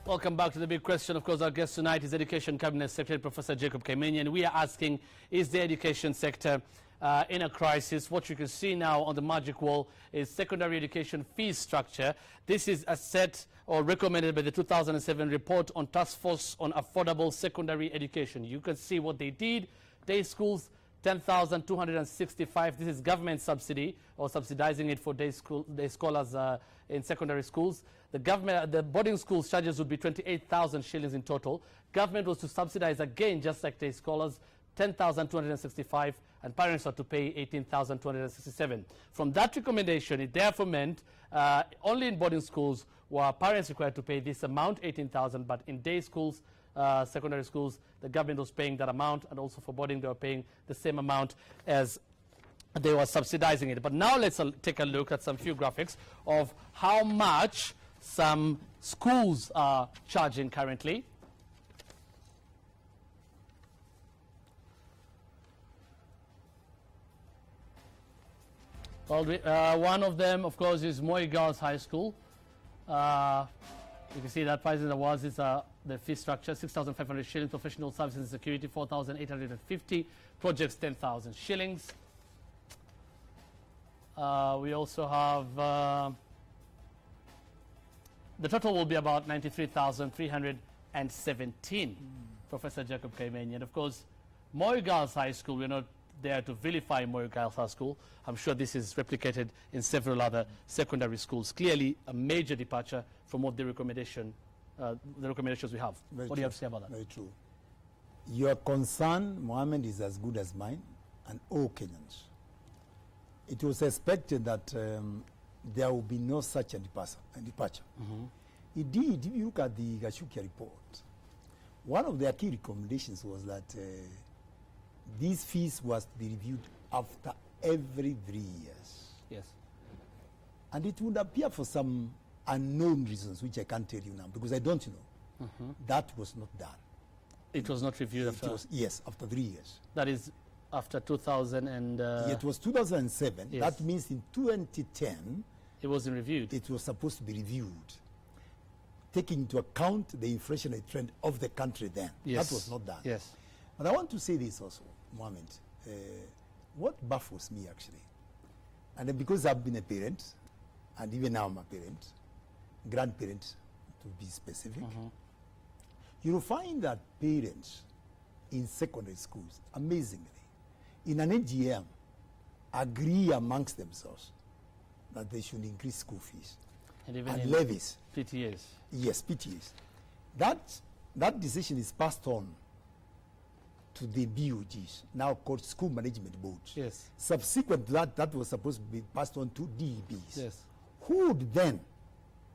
Welcome back to the big question. Of course, our guest tonight is Education Cabinet Secretary Professor Jacob Kaimenyi, and we are asking, is the education sector in a crisis? What you can see now on the magic wall is secondary education fee structure. This is a set or recommended by the 2007 report on Task Force on Affordable Secondary Education. You can see what they did. Day schools, 10,265. This is government subsidy or subsidizing it for day scholars in secondary schools. The boarding schools charges would be 28,000 shillings in total. Government was to subsidize again, just like day scholars, 10,265, and parents are to pay 18,267. From that recommendation, it therefore meant only in boarding schools were parents required to pay this amount, 18,000, but in day schools, secondary schools, the government was paying that amount, and also for boarding they were paying the same amount as they were subsidizing it. But now let's take a look at some few graphics of how much some schools are charging currently. Well, one of them, of course, is Moi Girls High School. You can see that price in the walls is the fee structure, 6,500 shillings, professional services and security, 4,850, projects, 10,000 shillings. We also have, the total will be about 93,317, Professor Jacob Kaimenyi. And of course, Moi Girls High School, we're not there to vilify Moi Girls High School. I'm sure this is replicated in several other secondary schools. Clearly a major departure from what the recommendations we have. What do you have to say about that? Very true. Your concern, Mohammed, is as good as mine and all Kenyans. It was expected that there will be no such a departure. Indeed, if you look at the Gashukia report, one of their key recommendations was that these fees was to be reviewed after every 3 years. Yes. And it would appear for some unknown reasons, which I can't tell you now, because I don't know. That was not done. It was not reviewed after? Yes, after 3 years. That is after 2000 and... it was 2007. Yes. That means in 2010... It wasn't reviewed. It was supposed to be reviewed, taking into account the inflationary trend of the country then. Yes. That was not done. Yes. But I want to say this also, Mohammed. What baffles me actually, and because I've been a parent, and even now I'm a parent, grandparent to be specific, you'll find that parents in secondary schools, amazingly, in an AGM, agree amongst themselves that they should increase school fees And even and in levies. PTAs. Yes, PTAs. That decision is passed on to the BOGs, now called School Management Boards. Yes. Subsequent to that, that was supposed to be passed on to DEBs. Yes. Who would then,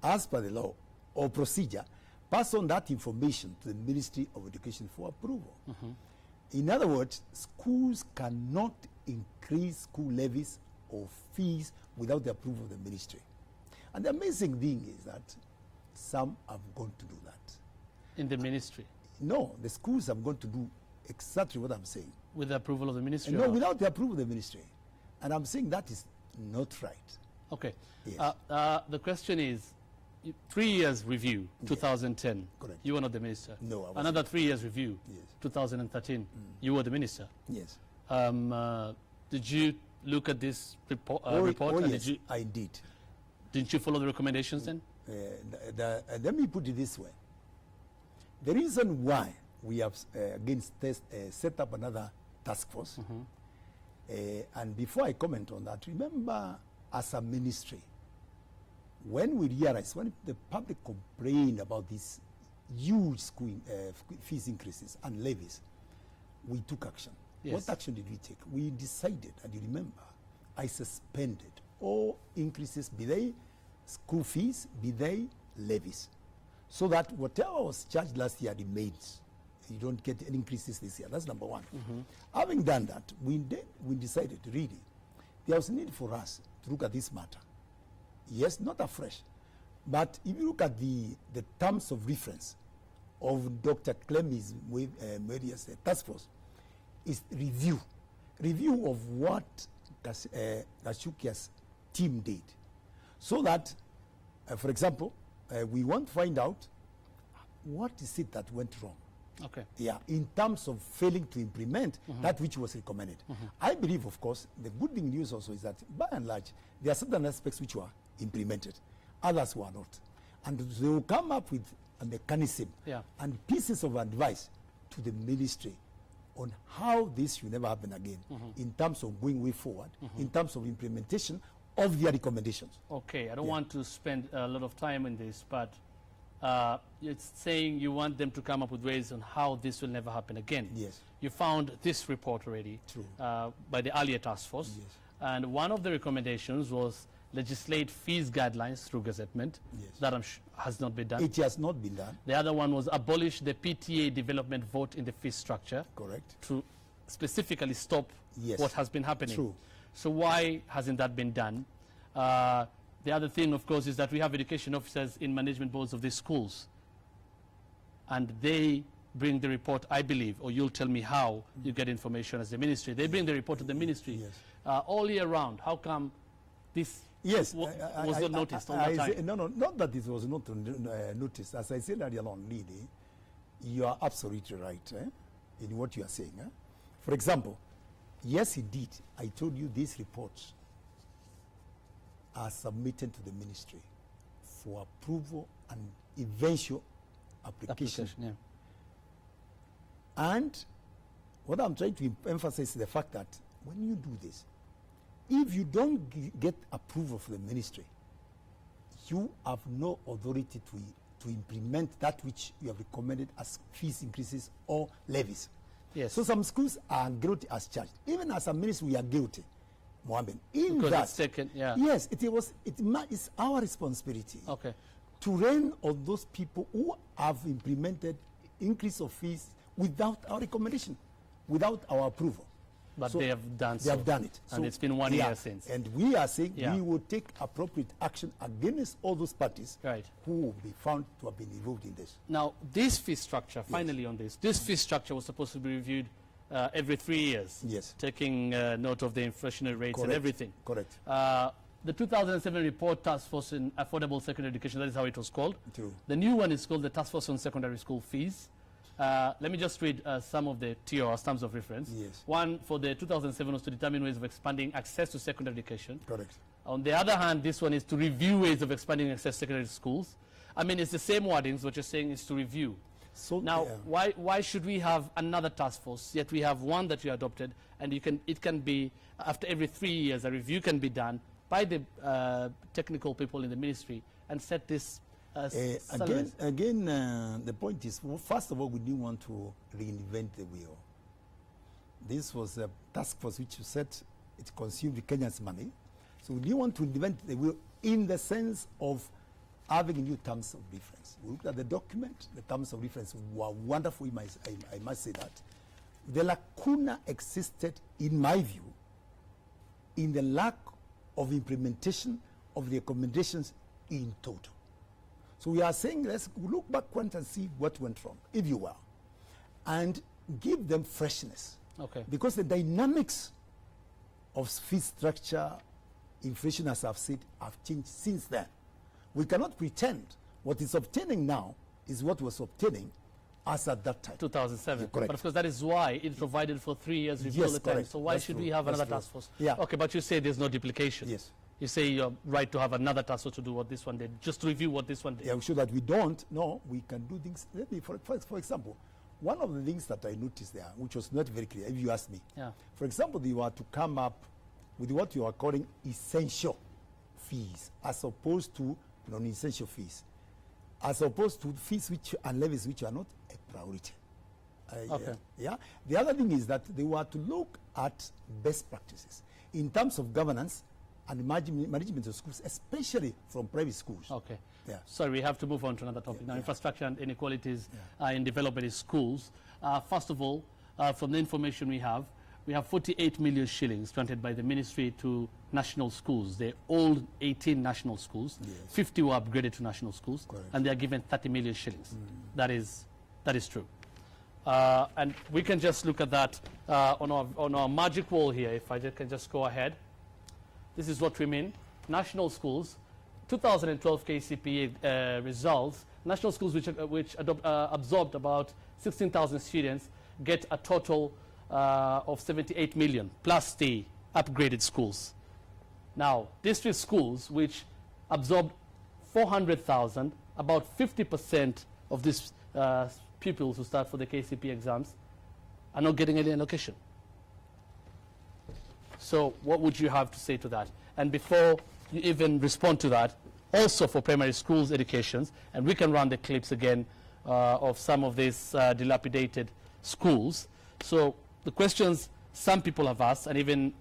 as per the law or procedure, pass on that information to the Ministry of Education for approval. In other words, schools cannot increase school levies or fees without the approval of the ministry. And the amazing thing is that some have gone to do that. In the ministry? No, the schools have gone to do exactly what I'm saying. With the approval of the ministry? No, without the approval of the ministry. And I'm saying that is not right. Okay. Yes. The question is, 3 years review, 2010. Correct. You were not the minister. No, I wasn't. Another 3 years review, Yes. 2013. You were the minister. Yes. Did you look at this report? Oh, And yes, I did. Didn't you follow the recommendations then? Let me put it this way. The reason why we have set up another task force, and before I comment on that, remember as a ministry, when we realized, when the public complained about these huge school fees increases and levies, we took action. Yes. What action did we take? We decided, and you remember, I suspended all increases, be they school fees, be they levies, so that whatever was charged last year remains. You don't get any increases this year. That's number one. Having done that, we decided really there was a need for us to look at this matter. Yes, not afresh, but if you look at the terms of reference of Dr. Clemens' task force, is review of what Gashukia's team did, so that, for example, we want to find out what is it that went wrong? Okay. Yeah, in terms of failing to implement that which was recommended. I believe, of course, the good news also is that by and large, there are certain aspects which were implemented, others were not. And they will come up with a mechanism and pieces of advice to the ministry on how this should never happen again in terms of going way forward, in terms of implementation of their recommendations. Okay, I don't want to spend a lot of time on this, but it's saying you want them to come up with ways on how this will never happen again. Yes. You found this report already by the earlier task force. Yes. And one of the recommendations was legislate fees guidelines through gazettement. Yes. That has not been done. It has not been done. The other one was abolish the PTA development vote in the fee structure. Correct. To specifically stop what has been happening. True. So why hasn't that been done? The other thing, of course, is that we have education officers in management boards of these schools. And they bring the report, I believe, or you'll tell me how you get information as the ministry. They bring the report to the ministry all year round. How come this was not noticed all the time? No, not that it was not noticed. As I said earlier on, Lily, you are absolutely right in what you are saying. For example, yes, indeed, I told you these reports are submitted to the ministry for approval and eventual application. And what I'm trying to emphasize is the fact that when you do this, if you don't get approval from the ministry, you have no authority to implement that which you have recommended as fees increases or levies. Yes. So some schools are guilty as charged. Even as a ministry, we are guilty. Mohammed, in because that, it's taken, yes, it's our responsibility to rein on those people who have implemented increase of fees without our recommendation, without our approval. But so they have done They have done it. And it's been 1 year since. And we are saying we will take appropriate action against all those parties who will be found to have been involved in this. Now, this fee structure, finally on this fee structure was supposed to be reviewed every 3 years, taking note of the inflationary rates and everything. Correct. The 2007 report, Task Force in Affordable Secondary Education, that is how it was called. True. The new one is called the Task Force on Secondary School Fees. Let me just read some of the TORs, terms of reference. Yes. One for the 2007 was to determine ways of expanding access to secondary education. Correct. On the other hand, this one is to review ways of expanding access to secondary schools. I mean, it's the same wordings. What you're saying is to review. So now, why should we have another task force, yet we have one that you adopted, and it can be, after every 3 years, a review can be done by the technical people in the ministry and set this again, the point is, well, first of all, we didn't want to reinvent the wheel. This was a task force which you said it consumed Kenya's money. So we didn't want to reinvent the wheel in the sense of having new terms of reference. We looked at the document, the terms of reference were wonderful, I must say that. The lacuna existed, in my view, in the lack of implementation of the recommendations in total. So we are saying, let's look backward and see what went wrong, if you will, and give them freshness. Because the dynamics of fee structure, inflation, as I've said, have changed since then. We cannot pretend what is obtaining now is what was obtaining as at that time. 2007. Correct. But of course, that is why it provided for 3 years review all the time. So why should we have another task force? Okay, but you say there's no duplication. Yes. You say you're right to have another task force to do what this one did, just to review what this one did. Yeah, so that we don't. No, we can do things. Let me, for example, one of the things that I noticed there, which was not very clear, if you ask me. For example, they were to come up with what you are calling essential fees, as opposed to non-essential fees, as opposed to fees which and levies which are not a priority. The other thing is that they were to look at best practices in terms of governance and management of schools, especially from private schools. Sorry, we have to move on to another topic now. Infrastructure and inequalities in development in schools. First of all, from the information we have 48 million shillings granted by the ministry to national schools. The old 18 national schools, 50 were upgraded to national schools, and they are given 30 million shillings. That is true. And we can just look at that on our magic wall here. If I can just go ahead. This is what we mean. National schools, 2012 KCPE results, national schools which absorbed about 16,000 students get a total of 78 million, plus the upgraded schools. Now, district schools, which absorbed 400,000, about 50% of these pupils who start for the KCPE exams are not getting any allocation. So what would you have to say to that? And before you even respond to that, also for primary schools educations, and we can run the clips again of some of these dilapidated schools. So the questions some people have asked, and even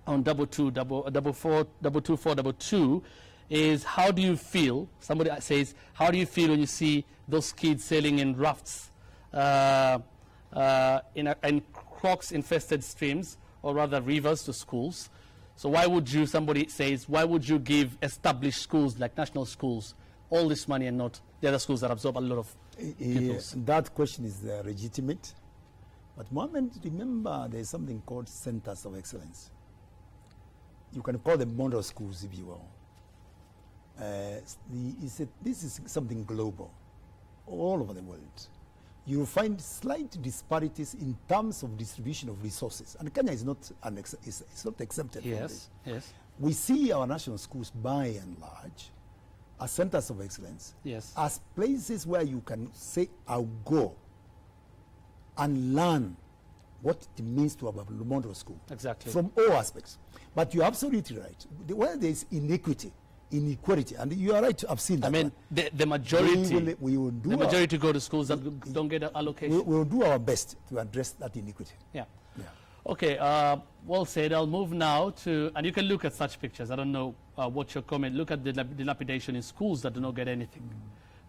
on 22422, is how do you feel? Somebody says, how do you feel when you see those kids sailing in rafts in crocs-infested streams, or rather rivers, to schools? So why would you, somebody says, why would you give established schools like national schools all this money and not the other schools that absorb a lot of pupils? That question is legitimate. But Mohammed, remember there's something called centers of excellence. You can call them model schools if you will. This is something global, all over the world. You will find slight disparities in terms of distribution of resources, and Kenya is not exempted from this. Yes. We see our national schools, by and large, as centers of excellence, as places where you can say, "I'll go and learn what it means to have a model school." Exactly. From all aspects. But you're absolutely right. Where there is inequality, and you are right, I've seen that. I mean, the majority, we will do the majority go to schools that don't get an allocation. We will do our best to address that inequity. Yeah. Okay, well said. I'll move now to, and you can look at such pictures. I don't know what your comment. Look at the dilapidation in schools that do not get anything.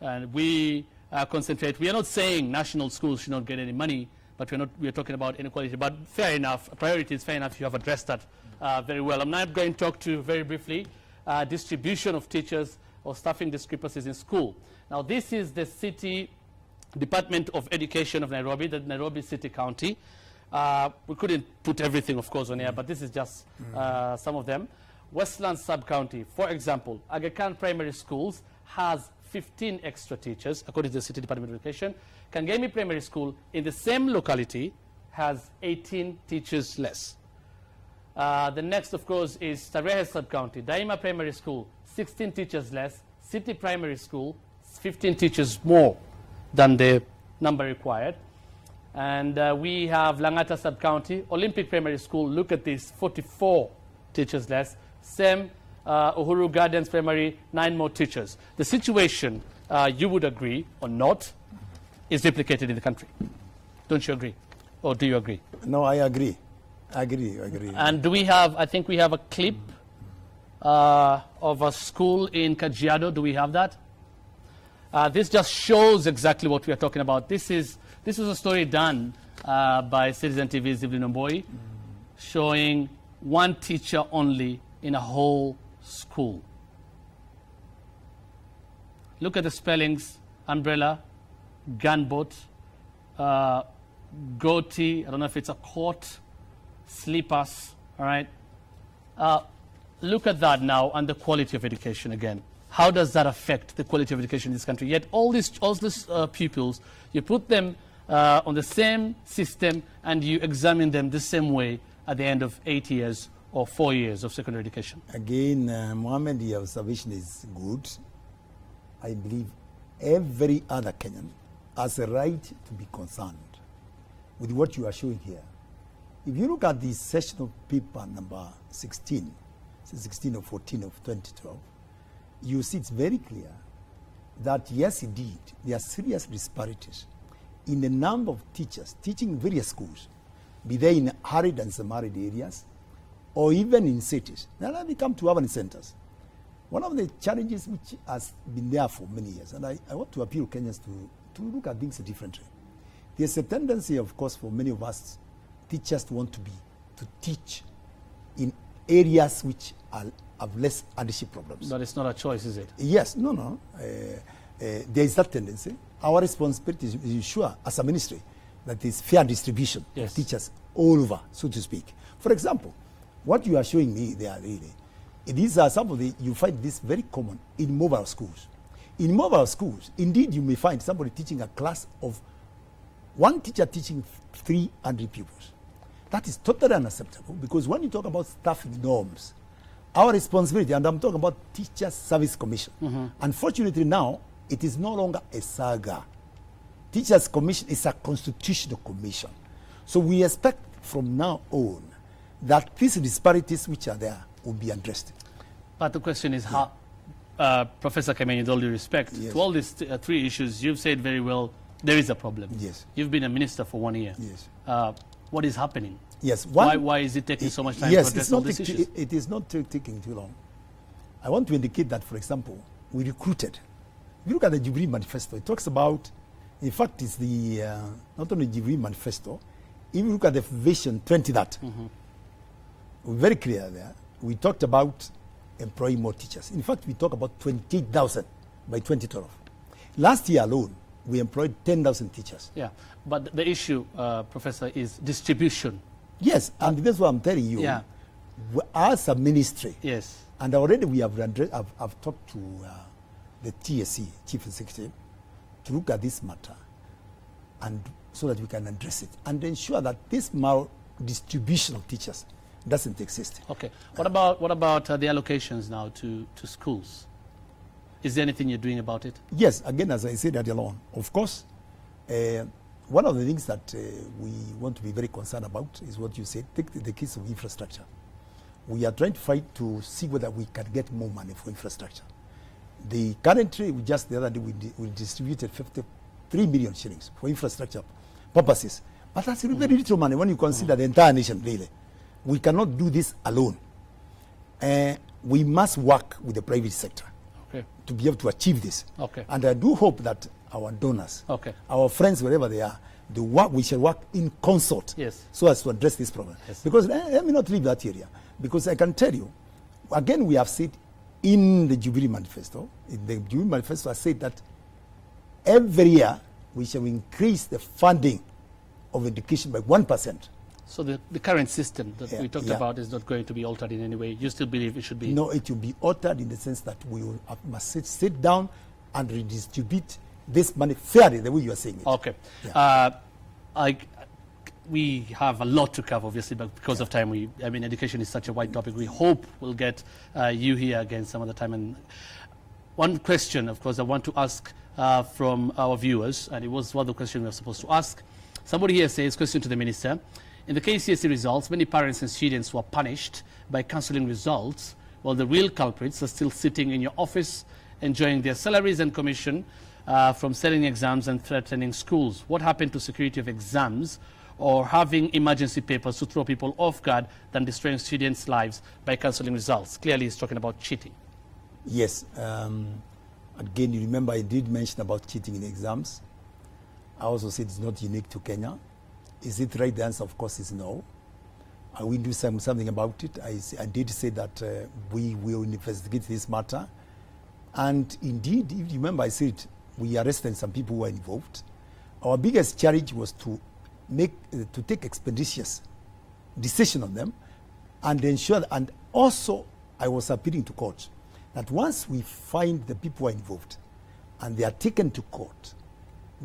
And we concentrate. We are not saying national schools should not get any money, but we are talking about inequality. But fair enough, priorities, fair enough, you have addressed that very well. I'm now going to talk to you very briefly distribution of teachers or staffing discrepancies in school. Now, this is the City Department of Education of Nairobi, the Nairobi City County. We couldn't put everything, of course, on here, but this is just some of them. Westland Sub-County, for example, Aga Khan Primary Schools has 15 extra teachers, according to the City Department of Education. Kangemi Primary School, in the same locality, has 18 teachers less. The next, of course, is Tarehe Sub-County. Daima Primary School, 16 teachers less. City Primary School, 15 teachers more than the number required. And we have Langata Sub-County. Olympic Primary School, look at this, 44 teachers less. Same Uhuru Gardens Primary, 9 more teachers. The situation, you would agree or not, is replicated in the country. Don't you agree? Or do you agree? No, I agree. I agree. And do we have, I think we have a clip of a school in Kajiado. Do we have that? This just shows exactly what we are talking about. This is a story done by Citizen TV's Evelyn Omboi, showing one teacher only in a whole school. Look at the spellings: umbrella, gunboat, goatee, I don't know if it's a coat, slippers, all right? Look at that now, and the quality of education again. How does that affect the quality of education in this country? Yet all these pupils, you put them on the same system and you examine them the same way at the end of 8 years or 4 years of secondary education. Again, Mohammed, your observation is good. I believe every other Kenyan has a right to be concerned with what you are showing here. If you look at the session of paper number 16 or 14 of 2012, you see it's very clear that, yes, indeed, there are serious disparities in the number of teachers teaching in various schools, be they in arid and semi-arid areas, or even in cities. Now let me come to urban centers. One of the challenges which has been there for many years, and I want to appeal Kenyans to look at things differently. There's a tendency, of course, for many of us teachers to want to teach in areas which have less hardship problems. But it's not a choice, is it? Yes, no. There is that tendency. Our responsibility is to ensure, as a ministry, that there is fair distribution of teachers all over, so to speak. For example, what you are showing me there really These are some of the, you find this very common in mobile schools. In mobile schools, indeed, you may find somebody teaching a class of one teacher teaching 300 pupils. That is totally unacceptable, because when you talk about staffing norms, our responsibility, and I'm talking about Teachers Service Commission, unfortunately now, it is no longer a saga. Teachers Commission is a constitutional commission. So we expect from now on that these disparities which are there will be addressed. But the question is how, Professor Kaimenyi, with all due respect, to all these three issues, you've said very well, there is a problem. Yes. You've been a minister for 1 year. Yes. What is happening? Yes. Why is it taking so much time to address all these issues? It is not taking too long. I want to indicate that, for example, we recruited. If you look at the Jubilee Manifesto, it talks about, in fact, it's the, not only Jubilee Manifesto, if you look at the Vision 20 that, we're very clear there. We talked about employing more teachers. In fact, we talk about 28,000 by 2012. Last year alone, we employed 10,000 teachers. Yeah, but the issue, Professor, is distribution. Yes, and that's what I'm telling you. Yeah. As a ministry, yes, and already we have I've talked to the TSC, Chief Executive, to look at this matter, and so that we can address it and ensure that this maldistribution of teachers doesn't exist. Okay. What about the allocations now to schools? Is there anything you're doing about it? Yes, again, as I said earlier on, of course, one of the things that we want to be very concerned about is what you said, take the case of infrastructure. We are trying to fight to see whether we can get more money for infrastructure. Currently, just the other day, we distributed 53 million shillings for infrastructure purposes. But that's very little money when you consider the entire nation, really. We cannot do this alone. We must work with the private sector to be able to achieve this. And I do hope that our donors, our friends, wherever they are, we shall work in consort so as to address this problem. Because let me not leave that area. Because I can tell you, again, we have said in the Jubilee Manifesto, I said that every year we shall increase the funding of education by 1%. So the current system that we talked about is not going to be altered in any way? You still believe it should be? No, it will be altered in the sense that we will must sit down and redistribute this money fairly, the way you are saying it. Okay. We have a lot to cover, obviously, but because of time, education is such a wide topic. We hope we'll get you here again some other time. And one question, of course, I want to ask from our viewers, and it was one of the questions we were supposed to ask. Somebody here says, question to the Minister, in the KCSE results, many parents and students were punished by cancelling results, while the real culprits are still sitting in your office, enjoying their salaries and commission from selling exams and threatening schools. What happened to security of exams or having emergency papers to throw people off guard than destroying students' lives by cancelling results? Clearly, he's talking about cheating. Yes. Again, you remember I did mention about cheating in exams. I also said it's not unique to Kenya. Is it right? The answer, of course, is no. We do something about it. I did say that we will investigate this matter. And indeed, if you remember, I said we arrested some people who were involved. Our biggest challenge was to take expeditious decision on them and ensure, and also I was appealing to court that once we find the people who are involved and they are taken to court,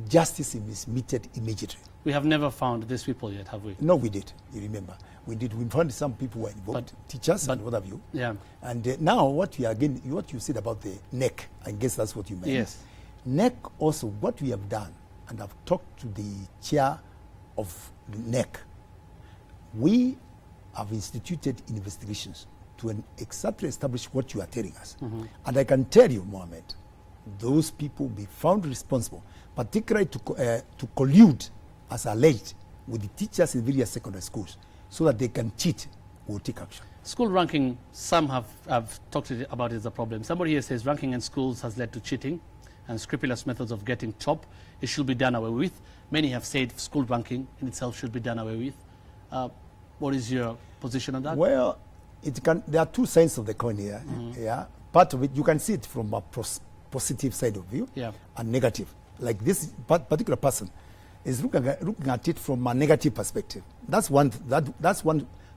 justice is meted immediately. We have never found these people yet, have we? No, we did. You remember, we did. We found some people who were involved, teachers and what have you. Yeah. And now, what you said about the NEC, I guess that's what you meant. Yes. NEC also, what we have done, and I've talked to the chair of the NEC, we have instituted investigations to exactly establish what you are telling us. And I can tell you, Mohammed, those people will be found responsible, particularly to collude, as alleged, with the teachers in various secondary schools, so that they can cheat. We'll take action. School ranking, some have talked about it as a problem. Somebody here says ranking in schools has led to cheating and scrupulous methods of getting top. It should be done away with. Many have said school ranking in itself should be done away with. What is your position on that? Well, there are two sides of the coin here. Yeah, part of it, you can see it from a positive side of view and negative. Like this particular person is looking at it from a negative perspective. That's one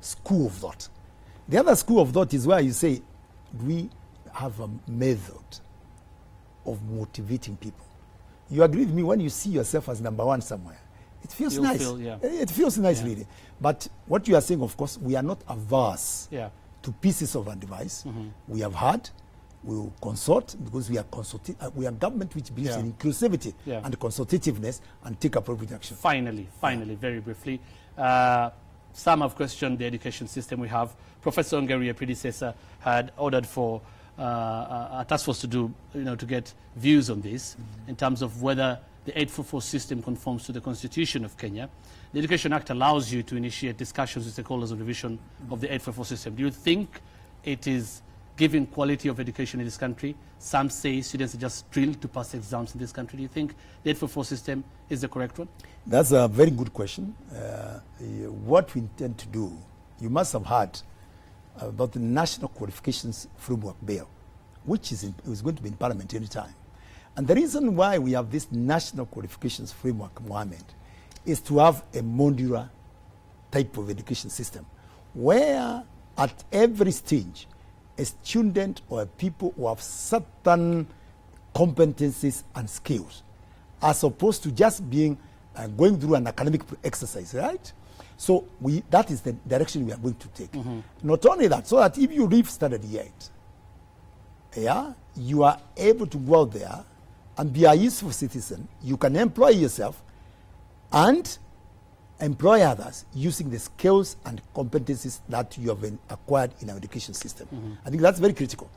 school of thought. The other school of thought is where you say do we have a method of motivating people? You agree with me, when you see yourself as number one somewhere, it feels You'll nice. feel, yeah. It feels nice, Yeah. really. But what you are saying, of course, we are not averse Yeah. to pieces of advice. We have heard, we will consult, because we are we are government which believes Yeah. in inclusivity Yeah. and consultativeness, and take appropriate action. Finally, very briefly, some have questioned the education system we have. Professor Ongeri, your predecessor, had ordered for a task force to do, to get views on this in terms of whether the 844 system conforms to the Constitution of Kenya. The Education Act allows you to initiate discussions with stakeholders on revision of the 844 system. Do you think it is giving quality of education in this country? Some say students are just drilled to pass exams in this country. Do you think the 844 system is the correct one? That's a very good question. What we intend to do, you must have heard about the National Qualifications Framework Bill, which is going to be in Parliament any time. And the reason why we have this National Qualifications Framework, Mohammed, is to have a modular type of education system where at every stage a student or a people who have certain competencies and skills, as opposed to just being going through an academic exercise, right? So that is the direction we are going to take. Not only that, so that if you leave Standard 8, you are able to go out there and be a useful citizen. You can employ yourself and employ others using the skills and competencies that you have acquired in our education system. I think that's very critical.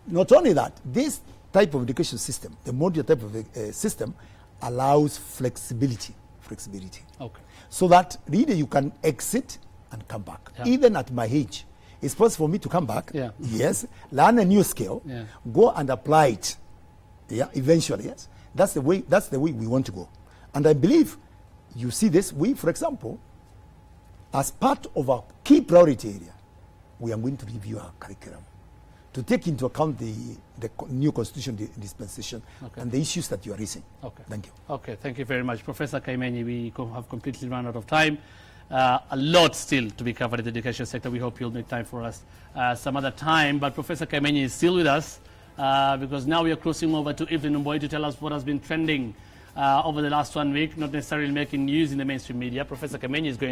Not only that, this type of education system, the modular type of system, allows flexibility. Okay. So that really you can exit and come back. Yeah. Even at my age, it's possible for me to come back, Yeah. yes, learn a new skill, Yeah. go and apply it, eventually, yes. That's the way we want to go. And I believe, you see this, for example, as part of our key priority area, we are going to review our curriculum to take into account the new constitution dispensation and the issues that you are raising. Okay. Thank you. Okay, thank you very much. Professor Kaimenyi, we have completely run out of time. A lot still to be covered in the education sector. We hope you'll make time for us some other time. But Professor Kaimenyi is still with us because now we are crossing over to Evelyn Mboy to tell us what has been trending over the last 1 week, not necessarily making news in the mainstream media. Professor Kaimenyi is going